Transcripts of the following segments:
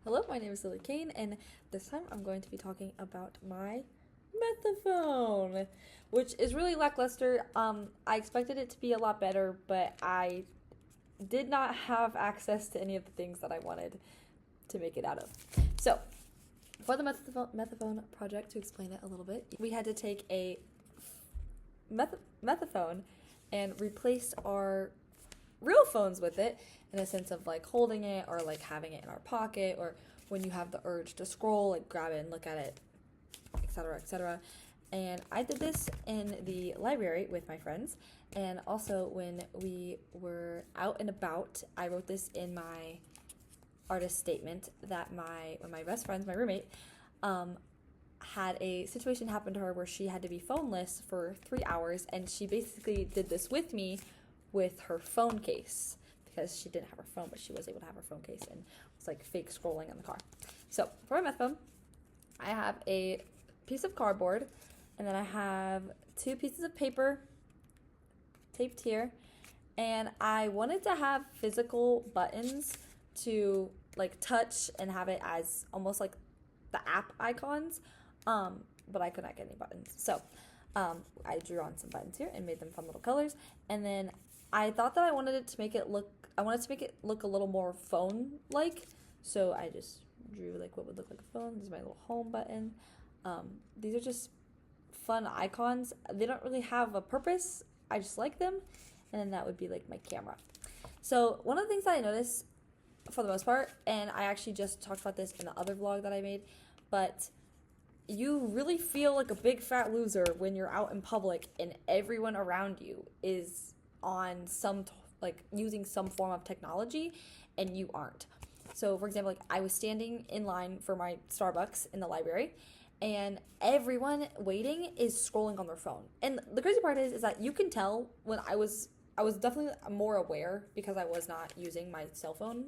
Hello, my name is Kane, and this time I'm going to be talking about my Methaphone, which is really lackluster. I expected it to be a lot better, but I did not have access to any of the things that I wanted to make it out of. So, for the Methaphone project, to explain it a little bit, we had to take a Methaphone and replace our real phones with it, in a sense of like holding it or like having it in our pocket, or when you have the urge to scroll, like grab it and look at it, etc., etc. And I did this in the library with my friends, and also when we were out and about. I wrote this in my artist statement that one of my best friends, my roommate, had a situation happen to her where she had to be phoneless for 3 hours, and she basically did this with me with her phone case, because she didn't have her phone, but she was able to have her phone case and was like fake scrolling in the car. So for my Methaphone, I have a piece of cardboard, and then I have 2 pieces of paper taped here, and I wanted to have physical buttons to like touch and have it as almost like the app icons, but I could not get any buttons. So I drew on some buttons here and made them fun little colors, and then I thought that I wanted to make it look a little more phone-like, so I just drew like what would look like a phone. This is my little home button. These are just fun icons. They don't really have a purpose. I just like them, and then that would be like my camera. So one of the things that I noticed for the most part, and I actually just talked about this in the other vlog that I made, but you really feel like a big fat loser when you're out in public and everyone around you is on using some form of technology and you aren't. So for example, like I was standing in line for my Starbucks in the library, and everyone waiting is scrolling on their phone. And the crazy part is that you can tell when I was definitely more aware because I was not using my cell phone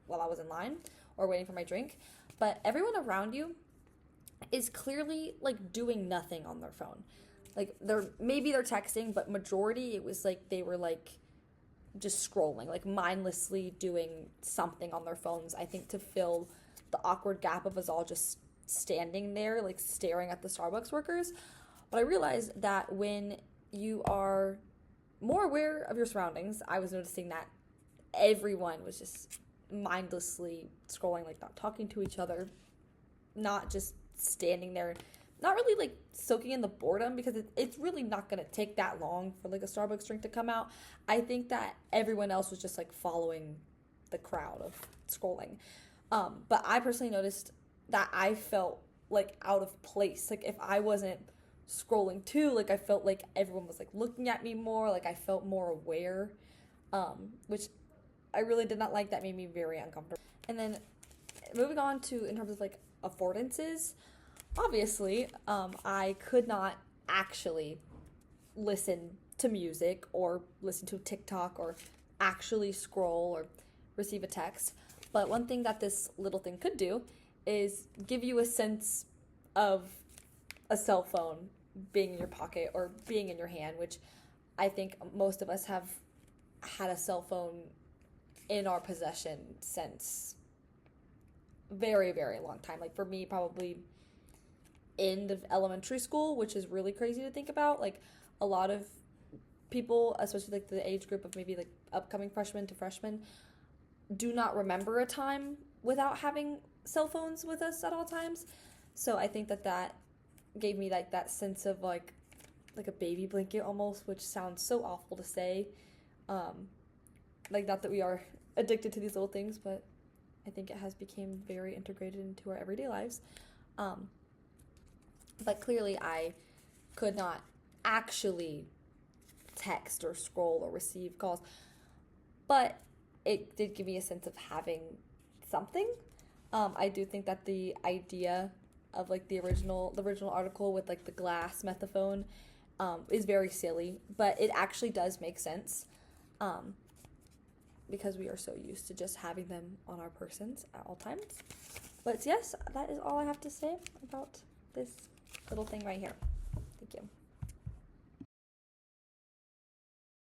while I was in line or waiting for my drink, but everyone around you is clearly like doing nothing on their phone. Like maybe they're texting, but majority it was like they were like just scrolling, like mindlessly doing something on their phones, I think to fill the awkward gap of us all just standing there like staring at the Starbucks workers. But I realized that when you are more aware of your surroundings, I was noticing that everyone was just mindlessly scrolling, like not talking to each other, not just standing there, not really like soaking in the boredom, because it's really not going to take that long for like a Starbucks drink to come out. I think that everyone else was just like following the crowd of scrolling. But I personally noticed that I felt like out of place. Like if I wasn't scrolling too, like I felt like everyone was like looking at me more, like I felt more aware, which I really did not like. That made me very uncomfortable. And then moving on to in terms of like affordances, obviously, I could not actually listen to music or listen to TikTok or actually scroll or receive a text. But one thing that this little thing could do is give you a sense of a cell phone being in your pocket or being in your hand, which I think most of us have had a cell phone in our possession since very, very long time. Like for me, probably end of elementary school, which is really crazy to think about. Like a lot of people, especially like the age group of maybe like upcoming freshmen to freshmen, do not remember a time without having cell phones with us at all times. So I think that gave me like that sense of like a baby blanket almost, which sounds so awful to say. Like not that we are addicted to these little things, but I think it has become very integrated into our everyday lives. But clearly I could not actually text or scroll or receive calls, but it did give me a sense of having something. I do think that the idea of like the original article with like the glass Methaphone is very silly, but it actually does make sense, because we are so used to just having them on our persons at all times. But yes, that is all I have to say about this little thing right here. Thank you.